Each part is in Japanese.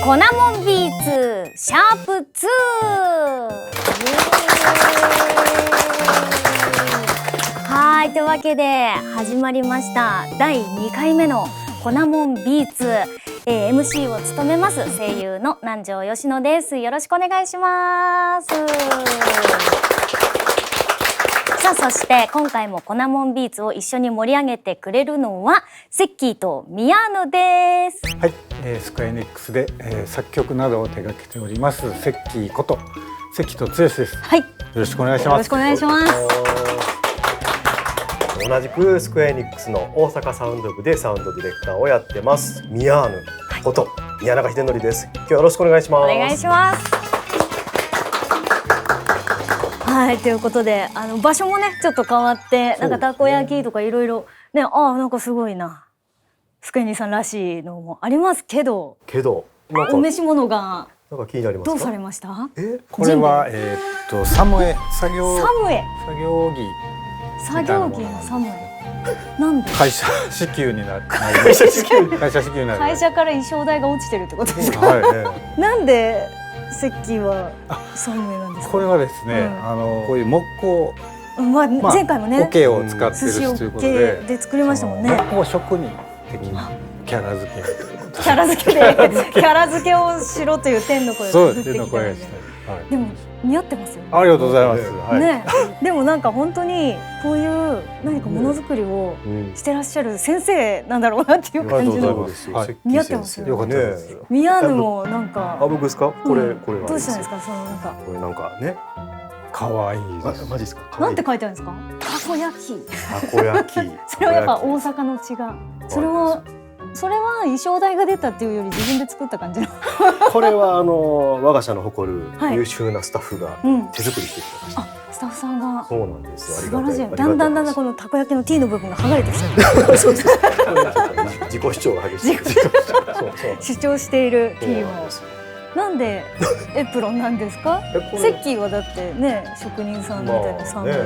粉もんビーツシャープ2。はい、というわけで始まりました第2回目の粉もんビーツ、MC を務めます声優の南條佳乃です。よろしくお願いします。さあ、そして今回も粉もんビーツを一緒に盛り上げてくれるのはセッキーとミヤーヌです。はい、スクエアエニックスで、作曲などを手掛けておりますセッキーこと関戸剛です。はい、よろしくお願いします。ろしくお願いします。同じくスクエアエニックスの大阪サウンド部でサウンドディレクターをやってますミヤーヌこと宮永秀則です。今日はよろしくお願いします。お願いします。はい、ということで場所もねちょっと変わって、なんかたこ焼きとかいろいろね、なんかすごいなスクエニさんらしいのもありますけどお召し物がなんか気になりますか。どうされました？これはサムエ作業着のサムエなんで会社支給になる会社支給会社支給になる会社から衣装代が落ちてるってことですか？はい、なんでセッキーはサムエなんですか？これはですね、こういう木工、前回もね桶を使ってるということで作りましたもんね。木工職人的なキャラ付けキャラ付けをしろという天の声を作ってきたので、でも似合ってますよね。ありがとうございます。ね、でもなんか本当にこういう何かものづくりをしてらっしゃる先生なんだろうなっていう感じの似合ってますよね。よかったです。ミヤーヌもなんか僕ですか？これどうしたんですか？そのなんかこれなんかね可愛いです。マジですか？なんて書いてあるんですか？たこ焼き。たこ焼き。それはやっぱ大阪の血が。それは衣装代が出たっていうより自分で作った感じの。これは我が社の誇る優秀なスタッフが手作りしてくれました。スタッフさんが。そうなんですよ。素晴らしい。だんだんこのたこ焼きの T の部分が剥がれてきちゃう。そうです。自己主張が激しい。主張している T も。なんでエプロンなんですか？セッキーはだってね、職人さんみたいなサウンドで。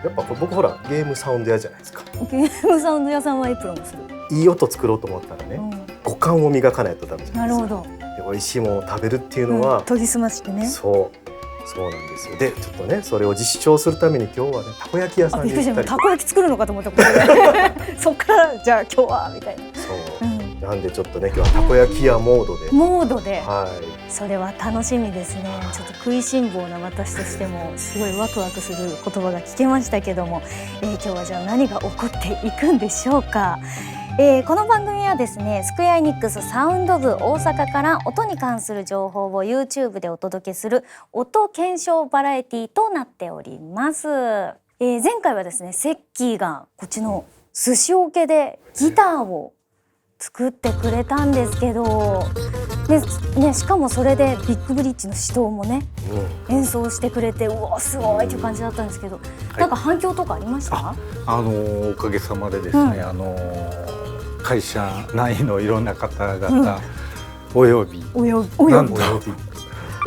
やっぱ僕ほらゲームサウンド屋じゃないですか。ゲームサウンド屋さんはエプロンをする。いい音作ろうと思ったらね、五感を磨かないとダメじゃないですか。なるほど。美味しいものを食べるっていうのは研ぎ澄ましてね。そうなんですよ。でちょっとねそれを実証するために今日はねたこ焼き屋さんに行ったり。たこ焼き作るのかと思ったことで。そっからじゃあ今日はみたいな。そう。なんでちょっとね今日はたこ焼き屋モードで。はい。それは楽しみですね。ちょっと食いしん坊な私としてもすごいワクワクする言葉が聞けましたけども、今日はじゃあ何が起こっていくんでしょうか。この番組はですね、スクエアエニックスサウンド部大阪から音に関する情報を YouTube でお届けする音検証バラエティとなっております。前回はですね、セッキーがこっちの寿司桶でギターを作ってくれたんですけど、しかもそれでビッグブリッジの死闘もね、演奏してくれて、うわすごいっていう感じだったんですけど、なんか反響とかありました？おかげさまでですね、会社内のいろんな方々およびなんと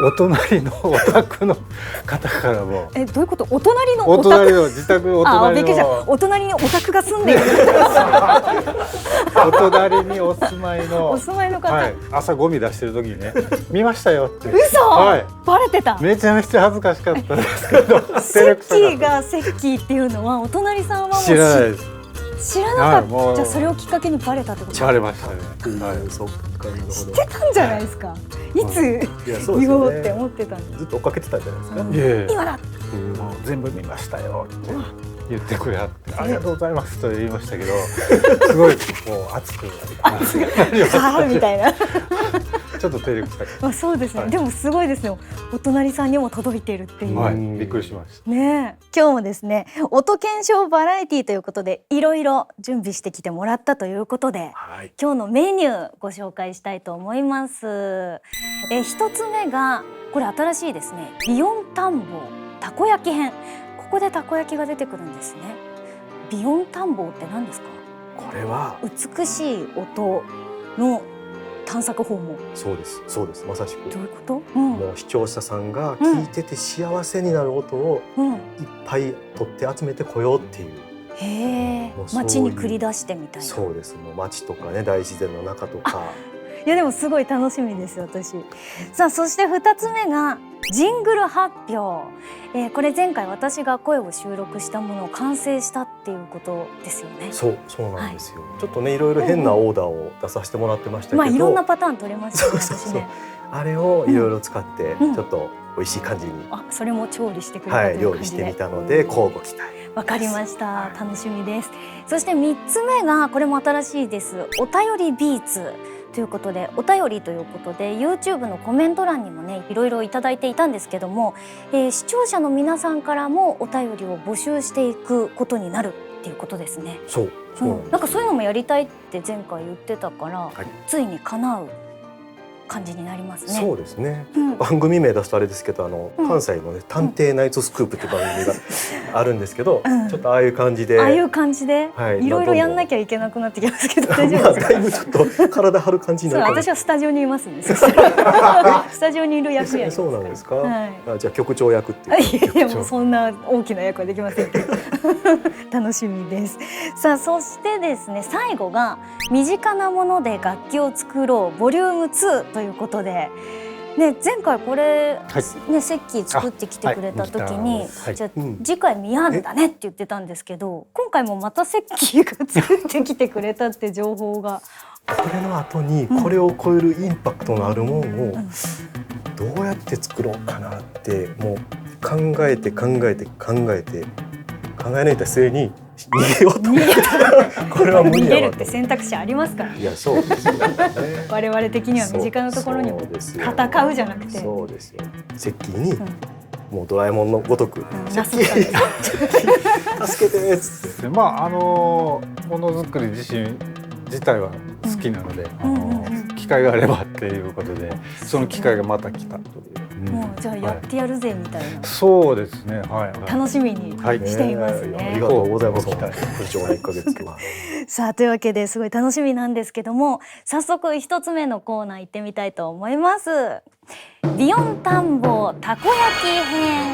お隣のお宅の方からもどういうこと？お隣の自宅お隣にお宅が住んでいるお隣にお住まいの方、朝ゴミ出してる時にね見ましたよって。嘘、バレてた。めちゃめちゃ恥ずかしかったですけどセッキーがセッキーっていうのはお隣さんはもう知らないです。知らなかった。じゃあそれをきっかけにバレたってこと？バレましたね。そっか。知ってたんじゃないですか。いつ言おうって思ってたんです。ずっと追っかけてたんじゃないですか。今だ。全部見ましたよって言ってくれはってありがとうございますと言いましたけど、すごいもう熱くみたいな。ちょっと照れくさい。そうですね。でもすごいですよ。お隣さんにも届いているっていう。びっくりしました。ねえ。今日もですね、音検証バラエティということでいろいろ準備してきてもらったということで、今日のメニューご紹介したいと思います。一つ目がこれ新しいですね。ビヨン田んぼたこ焼き編。ここでたこ焼きが出てくるんですね。ビヨン田んぼって何ですか？これは美しい音の探索訪問。そうですまさしく。どういうこと？もう視聴者さんが聞いてて幸せになる音をいっぱい取って集めてこようっていう。へえ。街に繰り出してみたいな。そうです。もう街とかね、大自然の中とか。やでもすごい楽しみです私。さあそして2つ目がジングル発表、これ前回私が声を収録したものを完成したっていうことですよね。そうなんですよ、ちょっとねいろいろ変なオーダーを出させてもらってましたけど、いろんなパターン取れましたね。私ねあれをいろいろ使ってちょっと美味しい感じに、それも調理してくれたという感じで、料理してみたので交互期待。わかりました、楽しみです。そして3つ目がこれも新しいです。お便りビーツということで、お便りということで YouTube のコメント欄にもねいろいろいただいていたんですけども、視聴者の皆さんからもお便りを募集していくことになるっていうことですね。なんかそういうのもやりたいって前回言ってたから、ついに叶う感じになりますね。そうですね、番組名出すとあれですけど、関西のね探偵ナイトスクープっていう番組があるんですけど、ちょっとああいう感じでいろいろやんなきゃいけなくなってきますけど、大丈夫ですか？だいぶちょっと体張る感じになるかも。私はスタジオにいますね。スタジオにいる役やります。そうなんですか。じゃあ局長役っていう。いやもうそんな大きな役はできませんけど楽しみです。さあそしてですね、最後が身近なもので楽器を作ろうボリューム2ということで、ね、前回これ、ね、セッキー作ってきてくれた時に、じゃあ次回ミヤーヌだねって言ってたんですけど、今回もまたセッキーが作ってきてくれたって情報が。これの後にこれを超えるインパクトのあるものをどうやって作ろうかなってもう考え抜いた末に逃げようと思ってこれは無理だわと。逃げるって選択肢ありますから。いやそうですよね。我々的には身近なところにも戦うじゃなくて、そうですよ。セッキーにもうドラえもんのごとくセッキー助けてっつって。ものづくり自体は好きなので、機会があればっていうことで、その機会がまた来たという。もうじゃあやってやるぜみたいな。そうですね。楽しみにしていますね。ありがとうございます。貴重な1ヶ月。さあというわけですごい楽しみなんですけども、早速一つ目のコーナー行ってみたいと思います。ビヨン田んぼたこ焼き編。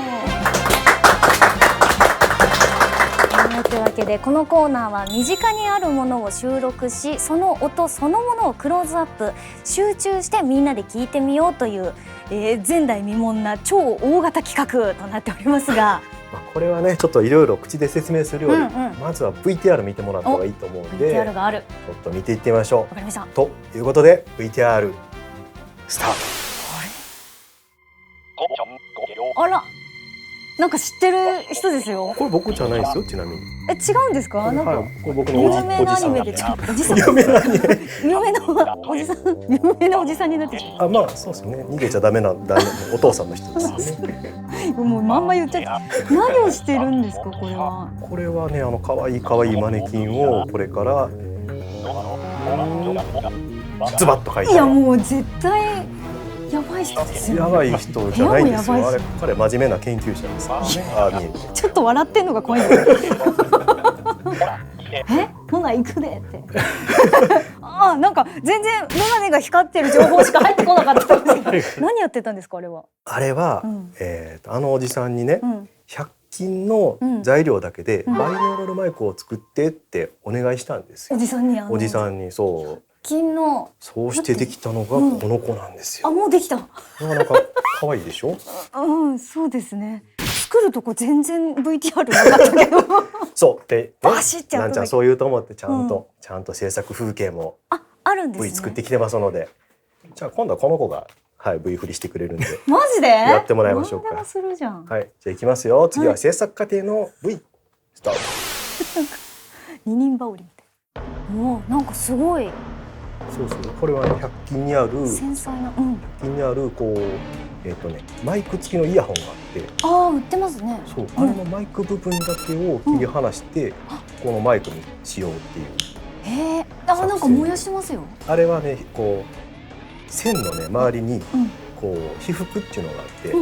というわけでこのコーナーは身近にあるものを収録し、その音そのものをクローズアップ集中してみんなで聞いてみようという、前代未聞な超大型企画となっておりますが、これはねちょっといろいろ口で説明するより、まずは VTR 見てもらった方がいいと思うんで、 VTR がある、ちょっと見ていってみましょう。わかりました。ということで VTR スタート。あら、なんか知ってる人ですよ。これ僕じゃないですよ、ちなみに。違うんですか？なんかこれ僕の有名なアニメでおじさん、有名なおじさん、有名なおじさんになってきた。まあそうですね。逃げちゃダメなお父さんの人ですよね。もうまんま言っちゃって。何をしてるんですかこれは？これはね可愛いマネキンをこれからズバッと描いて。いやもう絶対やばい人ですよね。やばい人じゃないんですよ。あれ彼真面目な研究者ですからね。見えて。ちょっと笑ってんのが怖いんですよ。ほな行くでってなんか全然メガネが光ってる情報しか入ってこなかったんですけど何やってたんですかあれは？あれは、おじさんにね、100均の材料だけでバイノーラルマイクを作ってってお願いしたんですよ。おじさんにそうしてできたのがこの子なんですよ。もうできた。なかなか可愛いでしょ。そうですね。作るとこ全然 VTR なかったけどそうで、バシッてなんちゃんそう言うと思ってちゃんと制作風景もあるんですね。 V 作ってきてますので、じゃあ今度はこの子がV 振りしてくれるんでマジでやってもらいましょうか。何でもするじゃん。はい、じゃあいきますよ。次は制作過程の V スタート。二人羽織みたい。もうなんかすごい。そうこれはね100均にある繊細な、100均にあるこうマイク付きのイヤホンがあって、売ってますね。そう、あれのマイク部分だけを切り離して、このマイクにしようっていう。なんか燃やしますよ。あれはね、こう線のね周りにこう被覆っていうのがあって、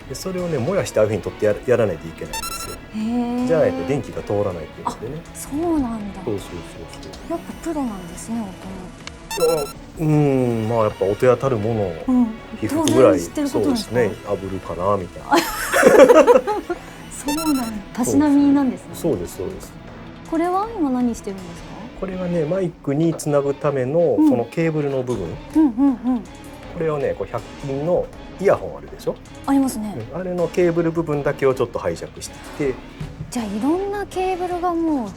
でそれをね燃やしてああいうふうに取ってやらないといけないんですよ。じゃないと電気が通らないっていうのでね。そうなんだ。そう。やっぱプロなんですね、まあやっぱ音やたるものを皮膚ぐらいそうですね、炙るかなみたいな。そうなんだ。たしなみなんですね。そうです。これは今何してるんですか？これはねマイクにつなぐためのこのケーブルの部分、これをねこう100均のイヤホンあるでしょ。ありますね。あれのケーブル部分だけをちょっと拝借してきて、じゃあいろんなケーブルがもう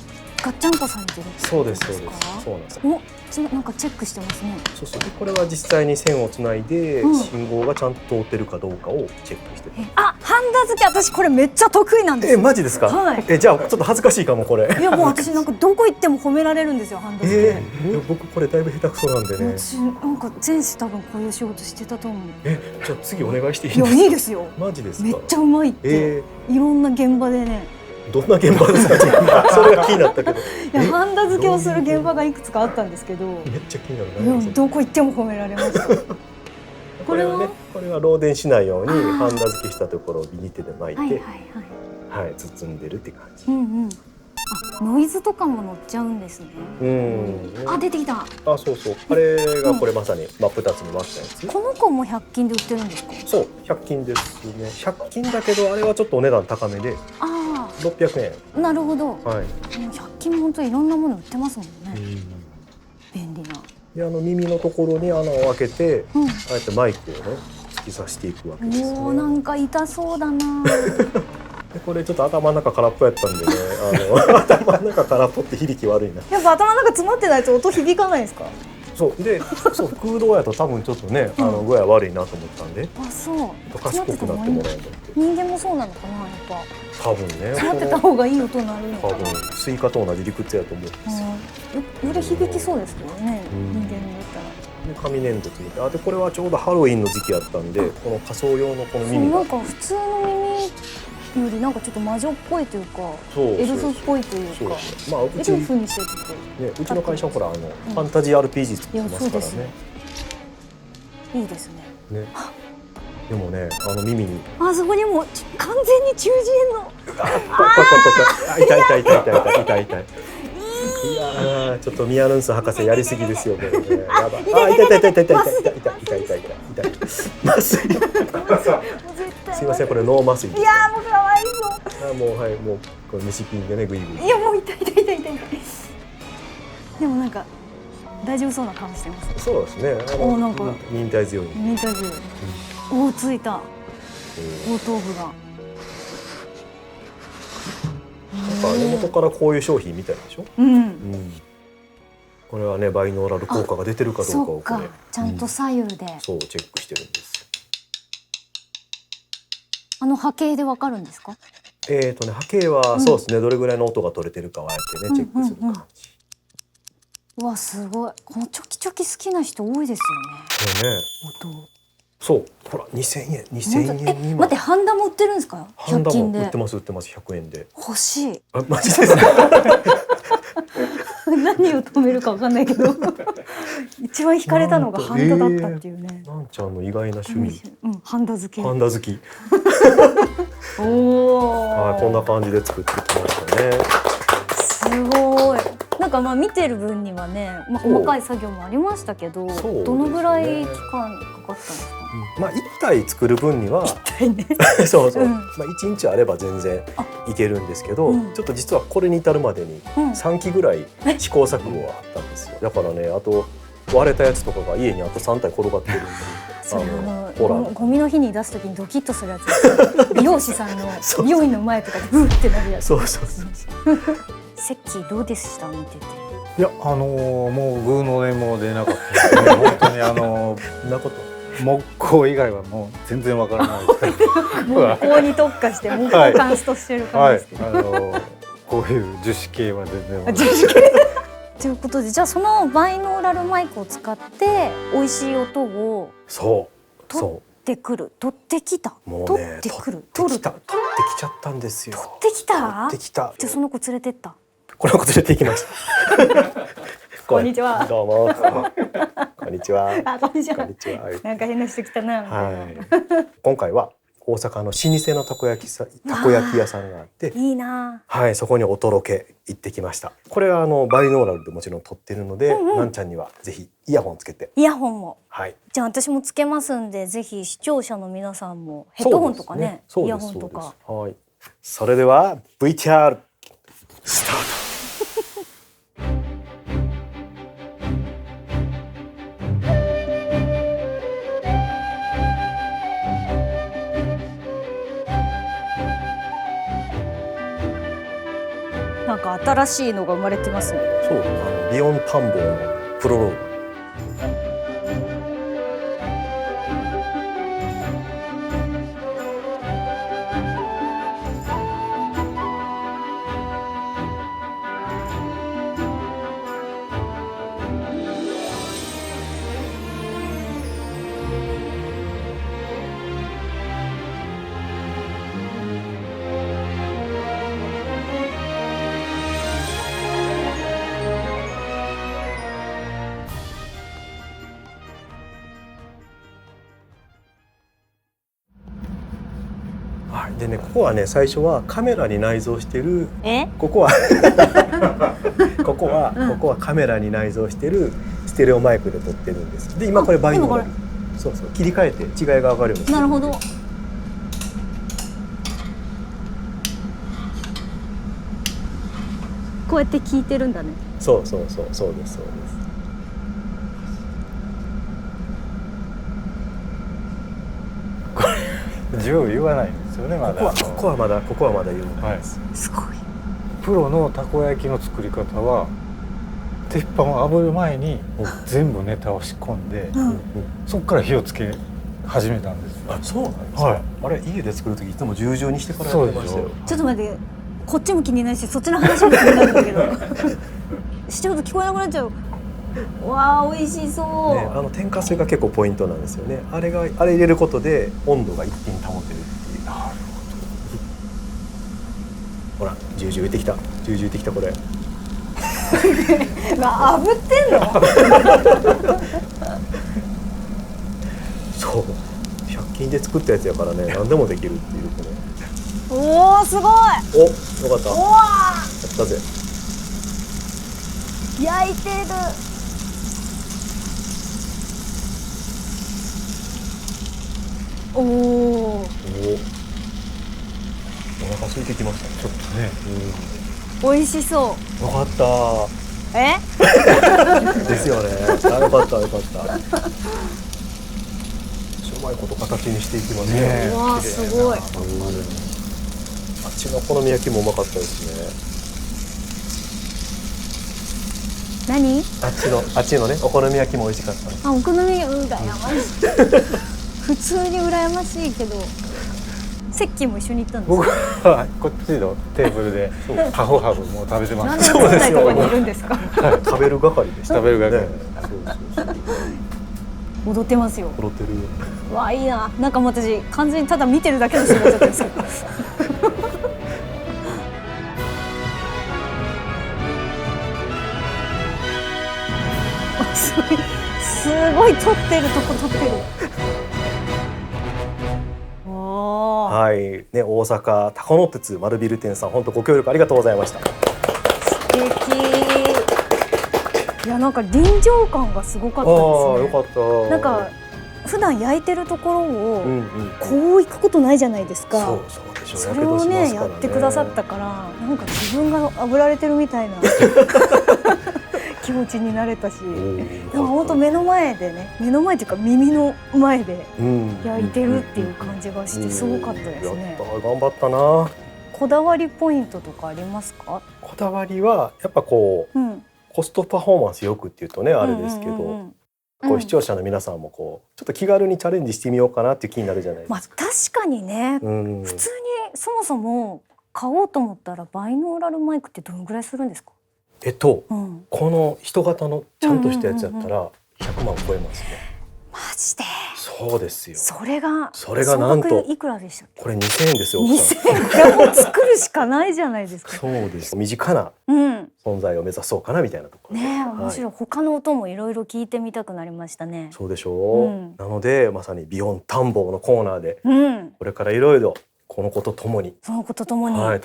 ガッチャンコされてるってことですか？そうですそうです。そうなんです。なんかチェックしてますね。そうそう。でこれは実際に線をつないで、信号がちゃんと通ってるかどうかをチェックしてる。あ、ハンダ付け私これめっちゃ得意なんですよ。マジですか？はい。じゃあちょっと恥ずかしいかもこれ。いやもう私なんかどこ行っても褒められるんですよハンダ付け。僕これだいぶ下手くそなんでね。私なんか前世多分こういう仕事してたと思う。じゃあ次お願いしていいですか？いやいいですよ。マジですか？めっちゃうまいって。いろんな現場でね。どんな現場ですか？それが気になったけど。いやハンダ付けをする現場がいくつかあったんですけど。めっちゃ気になる。どこ行っても褒められました。これはね、これは漏電しないようにハンダ付けしたところをビニ手で巻いて、はい包んでるって感じ。あ、ノイズとかも乗っちゃうんですね。あ、出てきた。あ、そうそう。あれがこれまさに真っ二つに割ったやつ。この子も100均で売ってるんですか？そう、100均ですね。100均だけどあれはちょっとお値段高めで。600円。なるほど。はい。100均も本当いろんなもの売ってますもんね。便利な。で耳のところに穴を開けて、ああやってマイクをね突き刺していくわけですね。もうなんか痛そうだな。でこれちょっと頭の中空っぽやったんでね、頭の中空っぽって響き悪いな。やっぱ頭の中詰まってないと音響かないですか？そうで、そう空洞やと多分ちょっとね具合悪いなと思ったんで。あ、そう。賢くなってもらえると思って。人間もそうなのかな、やっぱ。多分ね。詰まってた方がいい音になるのかな。多分スイカと同じ理屈やと思うんですよ。より響きそうですけどね、人間に言ったら。で紙粘土詰めて、でこれはちょうどハロウィンの時期やったんで、この仮装用のこの耳がなんか普通の耳よりなんかちょっと魔女っぽいというか、エルフっぽいというか、まあうちエルフにしてちょっとね、うちの会社はほらファンタジー RPG 作ってますからね。いいですね。ね。でもね、耳にあそこにも完全に中耳炎の痛い痛い痛い痛い痛い痛い痛い。いやちょっとミアヌンス博士やりすぎですよこれね。やばい。痛い痛い痛い痛い痛い痛い痛い痛い痛い痛い。麻酔。すいませんこれ脳麻酔。いやもうかわいそう。もうはいもうこれ虫ピンでねグイグイ。いやもう痛い痛い痛い痛い。でもなんか大丈夫そうな顔してます。そうですね。なんか忍耐強い。忍耐強い。おおついた。後頭部が。根元からこういう商品みたいでしょ。これはねバイノーラル効果が出てるかどうかをこれちゃんと左右でそうチェックしてるんです。波形でわかるんですか？波形はそうですね、どれぐらいの音が取れてるかはやってねチェックする感じ。うわすごい。このチョキチョキ好きな人多いですよね。音。そうほら2000円に待ってハンダも売ってるんですか？100均で。売ってます100円で。欲しい。マジですか？何を止めるかわかんないけど一番惹かれたのがハンダだったっていうね。なんちゃんの意外な趣味。ハンダ好き。ハンダ好き。おお。こんな感じで作ってきましたね。すごい。なんか見てる分にはね、細かい作業もありましたけど、どのぐらい期間かかったんですか？1体作る分には1体ねそうそう、1日あれば全然いけるんですけど、ちょっと実はこれに至るまでに3機ぐらい試行錯誤があったんですよ。だからね、あと割れたやつとかが家にあと3体転がってるんで。ゴミの日に出すときにドキッとするやつ。美容師さんの美容院の前とかでブーってなるやつ。そうそうそう。セッキーどうでした見てて？いやもうグーの音も出なかったですね。本当にそんなこと。木工以外はもう全然わからないですけど。木工に特化して木工カンストしてる感じですけど。こういう樹脂系は全然わからない。樹脂系。ということで、じゃあそのバイノーラルマイクを使って美味しい音を取ってくる、取ってきた、取ってくる、取ってきちゃったんですよ。取ってきた？取ってきた。じゃあその子連れてった？この子連れて行きました。こんにちは。どうも。こんにちは。あ、こんにちは。こんにちは。なんか変な人来たな。はい。今回は大阪の老舗のたこ焼き屋さんがあって、いいな。はい、そこにお届け行ってきました。これはバイノーラルでもちろん撮ってるので、なんちゃんにはぜひイヤホンつけて。イヤホンも。はい。じゃあ私もつけますんで、ぜひ視聴者の皆さんもヘッドホンとかね、イヤホンとか。はい。それでは VTR スタート。新しいのが生まれてますね。そう、ビヨン探訪のプロローグ。でね、ここはね、最初はカメラに内蔵してる。ここはここはカメラに内蔵してるステレオマイクで撮ってるんです。で、今これバイノーラル。そうそう、切り替えて違いが分かるようにしてる。なるほど。こうやって聞いてるんだね。そうですそうです。10言わないんですよね、まだ。ここはまだ言うないです。すごい。プロのたこ焼きの作り方は鉄板を炙る前に全部ネタを仕込んで、そこから火をつけ始めたんです。あ、そうなんですか。あれ家で作る時いつも10々にしてからやってましたよ。ちょっと待って、こっちも気になるし、そっちの話も気になるんだけどしちゃうと聞こえなくなっちゃう。わあ、美味しそう、ね、天かすが結構ポイントなんですよね。あれ入れることで温度が一定に保てるっていう。なるほど。ほら、ジュージュー言ってきたこれ炙ってんのそう、100均で作ったやつやからね、何でもできるっていうね。おお、すごい。お、よかった。おわ、やったぜ。焼いてる。おお。お腹空いてきましたね。ちょっとね。美味しそう。よかった。ですよね。よかった。うまいこと形にしていきますね。わあ、すごい。あっちのお好み焼きもうまかったですね。何？あっちのね、お好み焼きも美味しかったです。あ、お好み焼き、羨ましい。普通に羨ましいけど、セッキーも一緒に行ったんですか？僕はこっちのテーブルでハフハフもう食べてます。なんでここにいるんですか？食べる係でした。食べる係。踊ってますよ。踊ってる。わあ、いいな。なんかもう私完全にただ見てるだけの仕事だったんですけど。すごい撮ってる。はいね、大阪高野鉄丸ビル店さん、本当ご協力ありがとうございました。素敵。いや、なんか臨場感がすごかったですね。よかった。なんか普段焼いてるところをこう行くことないじゃないですか。そうでしょう。それをねやってくださったから、なんか自分が炙られてるみたいな気持ちになれたし、でも本当目の前でね、目の前というか耳の前で焼いてるっていう感じがしてすごかったですね。頑張ったな。こだわりポイントとかありますか？こだわりはやっぱこう、コストパフォーマンスよくっていうとねあれですけど、こう視聴者の皆さんもこうちょっと気軽にチャレンジしてみようかなっていう気になるじゃないですか。まあ確かにね、普通にそもそも買おうと思ったらバイノーラルマイクってどのぐらいするんですか？この人型のちゃんとしたやつやったら100万超えますね。マジで？そうですよ。それがなんといくらでしたっけ？これ2000円ですよ。2000円。いや、もう作るしかないじゃないですか。そうです。身近な存在を目指そうかなみたいなところね。面白い。他の音もいろいろ聞いてみたくなりましたね。そうでしょう。なのでまさにビヨン探訪のコーナーでこれからいろいろこの子とともに取っ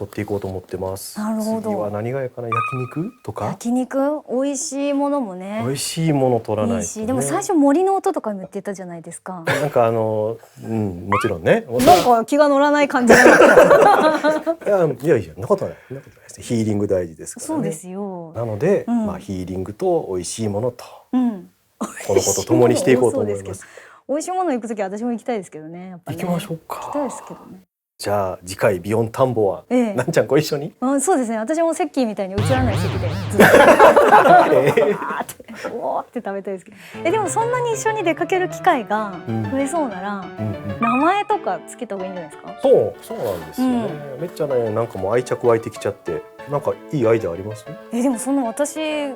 ていこうと思ってます。なるほど。次は何がいいかな。焼肉とか。焼肉、美味しいものもね。美味しいもの取らないとね。でも最初森の音とかも言ってたじゃないですか。なんかもちろんね。なんか気が乗らない感じ。いやそんなことないです。ヒーリング大事ですからね。そうですよ。なのでヒーリングと美味しいものとこの子と共にしていこうと思います。美味しいもの行くときは私も行きたいですけどね。やっぱり。行きましょうか。行きたいですけどね。じゃあ次回ビヨン田んぼは、なんちゃんご一緒に。そうですね。私もセッキーみたいに映らない席でずっとおーって食べたいですけど。でもそんなに一緒に出かける機会が増えそうなら、名前とかつけた方がいいんじゃないですか。そうなんですよね。めっちゃね、なんかもう愛着湧いてきちゃって、なんかいいアイデアあります？でもその私が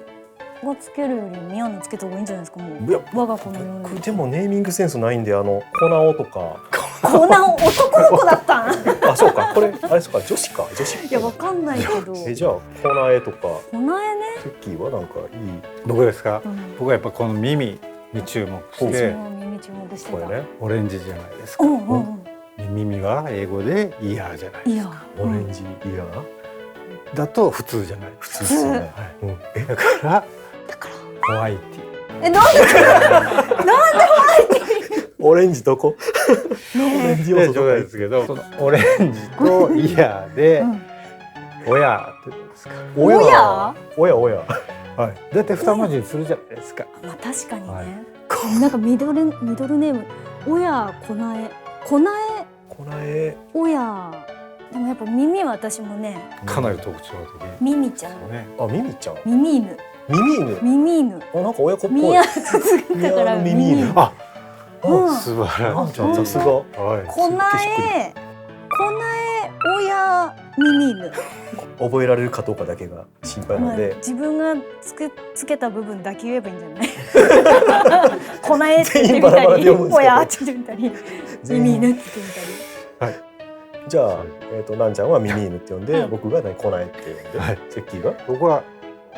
つけるよりミヤのつけた方がいいんじゃないですか。もう我が子のように。でもネーミングセンスないんで、コナオとか。コナオ男の子だったん。あ、そうか、これあれですか、女子か、女子。いや、わかんないけど。じゃあコナエとか。コナエね。セッキーはなんかいい。僕ですか。僕はやっぱこの耳に注目して。耳注目してた。これね、オレンジじゃないですか。耳は英語でイヤーじゃないですか。オレンジイヤーだと普通じゃない。普通ですね。だからホワイティ。なんでホワイティ？オレンジどこ？オレンジ要素とかですけど、そのオレンジとイヤーで親ってどうですか？親。はい。だって二文字にするじゃないですか。まあ確かにね。なんかミドルネーム親コナエ親。でもやっぱ耳は私もね。かなり特徴的。ミミちゃん。あ、ミミちゃん。ミミ犬。あ、なんか親子っぽい。ミヤ作ったからミミ犬。あ、素晴らしい。さすが。コナエ親ミミ犬。覚えられるかどうかだけが心配なので、自分がつけた部分だけ言えばいいんじゃない？コナエって言ってみたり、親って言ってみたり、ミミ犬って言ってみたり。はい。じゃあなんちゃんはミミ犬って呼んで、僕がコナエって呼んで、セッキーが僕は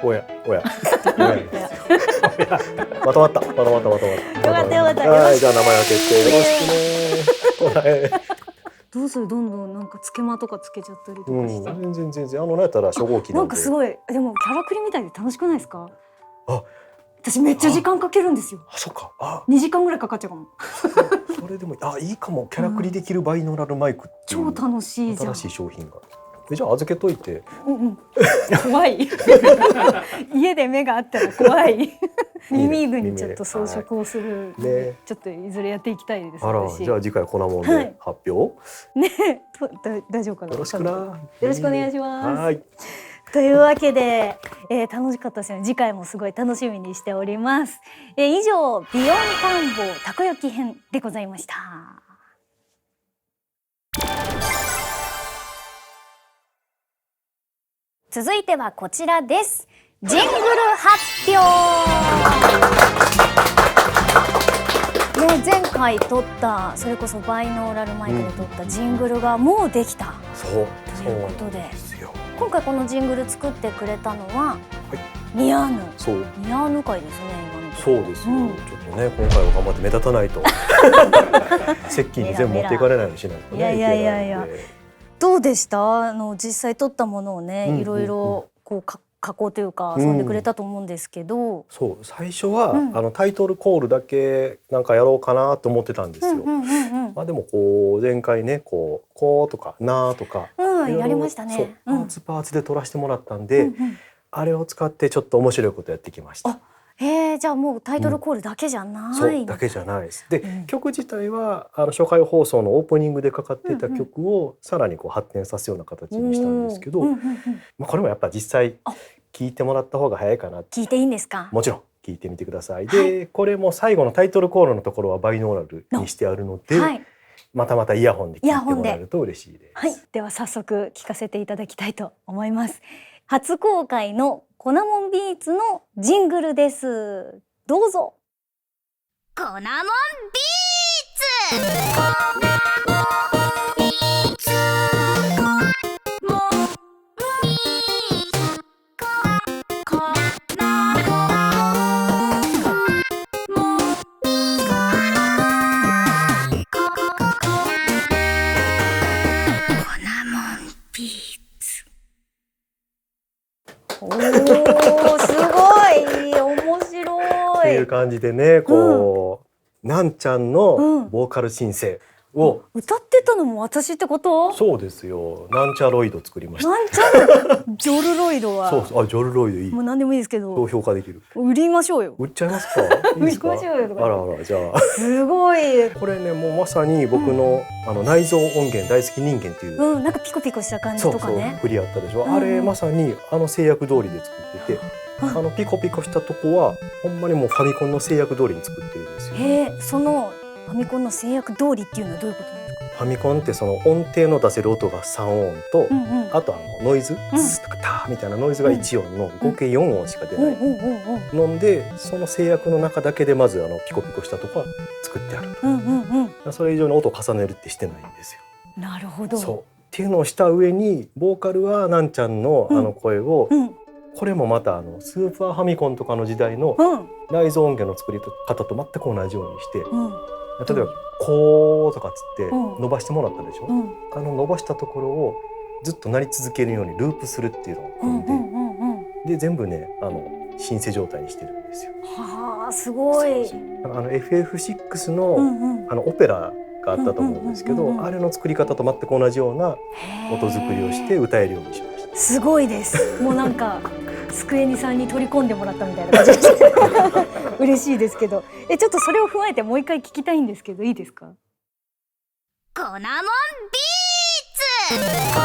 親。まとまった。よかった。はい、じゃあ名前を決定よろしくね。どうする？どんどんなんかつけまとかつけちゃったりとかして。全然なんやったら初号機なんかすごい、でもキャラクリみたいで楽しくないですか？私めっちゃ時間かけるんですよ。そうか。2時間ぐらいかかっちゃうかも。それでもいいかも。キャラクリできるバイノーラルマイクっていう超楽しいじゃん。新しい商品が。じゃあ預けといて。怖い。家で目があったら怖い。耳犬にちょっと装飾をする。ちょっといずれやっていきたいです。じゃあ次回こんなもんで発表。ね、大丈夫かな。よろしくな。よろしくお願いします。はい。というわけで、楽しかったですね。次回もすごい楽しみにしております。以上ビヨン田んぼたこ焼き編でございました。続いてはこちらです。ジングル発表。前回撮ったそれこそバイノーラルマイクで撮ったジングルがもうできたということで、今回このジングル作ってくれたのはミヤーヌ会ですね。今のそうですよ。ちょっとね、今回は頑張って目立たないとセッキーに全部持っていかれないようにしないとね。いやどうでした？実際撮ったものをね、いろいろこう加工というか遊んでくれたと思うんですけど、そう最初はタイトルコールだけなんかやろうかなと思ってたんですよ。まあでもこう前回ね、こうとかなとかやりましたね。パーツで撮らせてもらったんで、あれを使ってちょっと面白いことやってきました。じゃあもうタイトルコールだけじゃない、そうだけじゃないです。で、曲自体は初回放送のオープニングでかかっていた曲をさらにこう発展させるような形にしたんですけど、まあこれもやっぱ実際聞いてもらった方が早いかな。聞いていいんですか？もちろん聞いてみてください。で、これも最後のタイトルコールのところはバイノーラルにしてあるので、またイヤホンで聞いてもらえると嬉しいです。はい、では早速聞かせていただきたいと思います。初公開のコナモンビーツのジングルです。どうぞ。コナモンビーツ。おー、すごい面白い。っていう感じでね、こう、なんちゃんのボーカル申請、を歌ってたのも私ってこと？そうですよ。なんちゃロイド作りました。なんちゃジョルロイドはそうそう、あ、ジョルロイドいい。もう何でもいいですけど評価できる。売りましょうよ。売っちゃいますか。いいですか。売りましょうよとか。あらあら、じゃあすごい。これね、もうまさに僕の、内蔵音源大好き人間っていう、なんかピコピコした感じとかね。そうそう振りあったでしょ。あれまさに制約通りで作ってて、ピコピコしたとこはほんまにもうファミコンの制約通りに作ってるんですよ。そのファミコンの制約通りっていうのはどういうことなんですか？ファミコンってその音程の出せる音が3音と、あとノイズ、ズとかターみたいなノイズが1音の合計4音しか出ないので、その制約の中だけでまずピコピコしたとこは作ってある。それ以上に音を重ねるってしてないんですよ。なるほど。そうっていうのをした上にボーカルはなんちゃんの声を、これもまたスーパーファミコンとかの時代の内蔵音源の作り方と全く同じようにして、例えばこうとかっつって伸ばしてもらったでしょ。伸ばしたところをずっと鳴り続けるようにループするっていうのを組んで、で全部ねシンセ状態にしてるんですよ。はあ、すごい。FF6 のオペラがあったと思うんですけど、あれの作り方と全く同じような音作りをして歌えるようにしました。すごいです。もうなんかスクエニさんに取り込んでもらったみたいな感じです。嬉しいですけど、ちょっとそれを踏まえてもう一回聞きたいんですけど、いいですか？粉もんビーツ。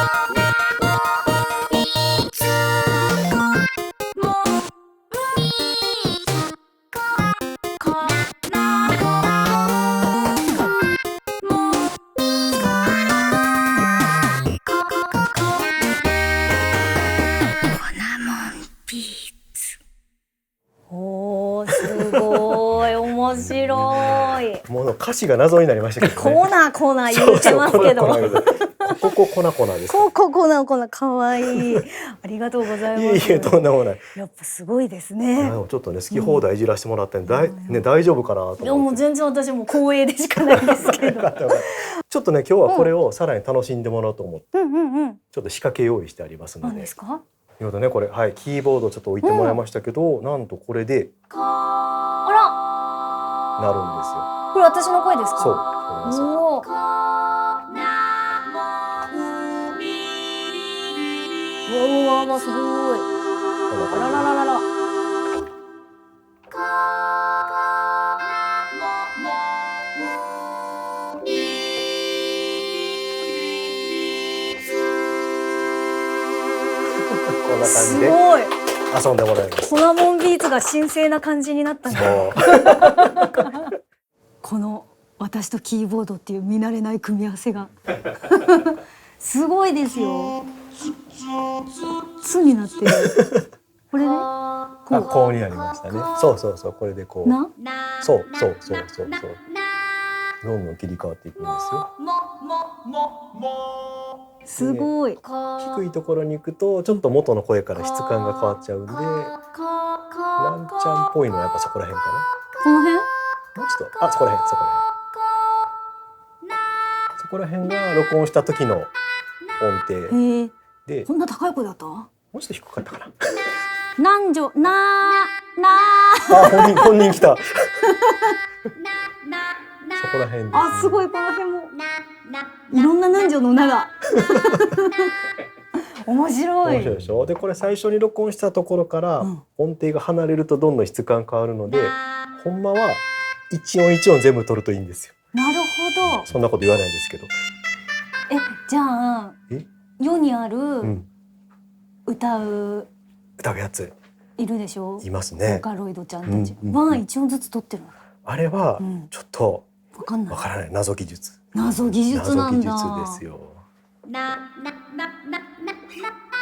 おー、すごい面白い。もう歌詞が謎になりましたけどね。コーナー言ってますけど。ここ粉です。ここ粉可愛い。ありがとうございます。いえとんでもない。やっぱすごいですね。ちょっとね好き放題いじらしてもらって大丈夫かなと思って。いやもう全然私も光栄でしかないですけど。ちょっとね今日はこれをさらに楽しんでもらおうと思って、ちょっと仕掛け用意してありますので。何ですか？これキーボードちょっと置いてもらいましたけど、なんとこれであなるんですよ。これ私の声ですか？そう、これですよ。うわすごい。あららららら。こんな感じで遊んでもらいます。粉もんビーツが神聖な感じになったんだ。この私とキーボードっていう見慣れない組み合わせがすごいですよ。つになってる。これね。こうになりましたね。そうこれでこう。そう。どんどん切り替わっていくんですよ。すごい。低いところに行くとちょっと元の声から質感が変わっちゃうんで、なんちゃんっぽいのはやっぱそこら辺かな。この辺？もうちょっとそこら辺が録音した時の音程で。こんな高い声だった？もうちょっと低かったかな。南條な本人来た。そこら辺ですね。すごいこの辺もいろんな南條の名が面白いでしょ。でこれ最初に録音したところから音程が離れるとどんどん質感変わるので、ほんまは一音一音全部取るといいんですよ。なるほど。そんなこと言わないんですけど。じゃあ世にある歌うやついるでしょ。いますね。ボーカロイドちゃんたちは一音ずつ取ってるの。あれはちょっとわからない。謎技術なんだ。謎技術ですよ。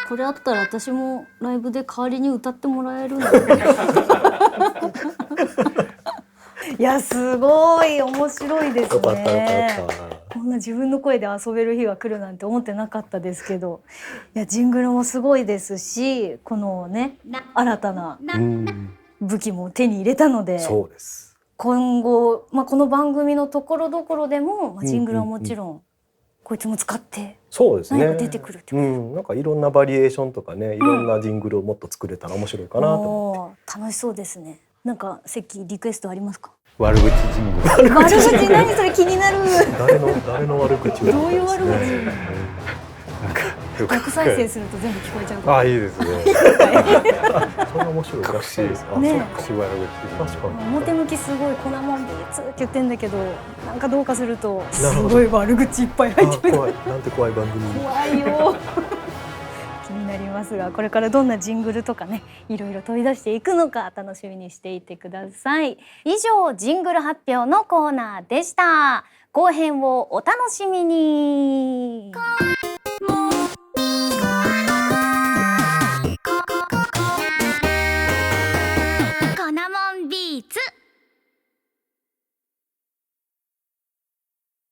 これあったら私もライブで代わりに歌ってもらえるんだ。いやすごい面白いですね。よかった。こんな自分の声で遊べる日が来るなんて思ってなかったですけど、いやジングルもすごいですし、このね新たな武器も手に入れたので、そうです。今後、この番組のところどころでも、ジングルはもちろんこいつも使って何か出てくるってこと。なんかいろんなバリエーションとかね、いろんなジングルをもっと作れたら面白いかなと思って。楽しそうですね。なんか関リクエストありますか？悪口ジングル。悪口何それ気になる。誰の悪口？どういう悪口？なんか逆再生すると全部聞こえちゃうから。あ、いいですね。そんな面白い。隠しね。悪口。確かに。表向きすごい粉もんビーツって言ってんだけど、なんかどうかするとすごい悪口いっぱい入ってる。怖い。なんて怖い番組。怖いよ。気になりますが、これからどんなジングルとかね、いろいろ取り出していくのか楽しみにしていてください。以上、ジングル発表のコーナーでした。後編をお楽しみに。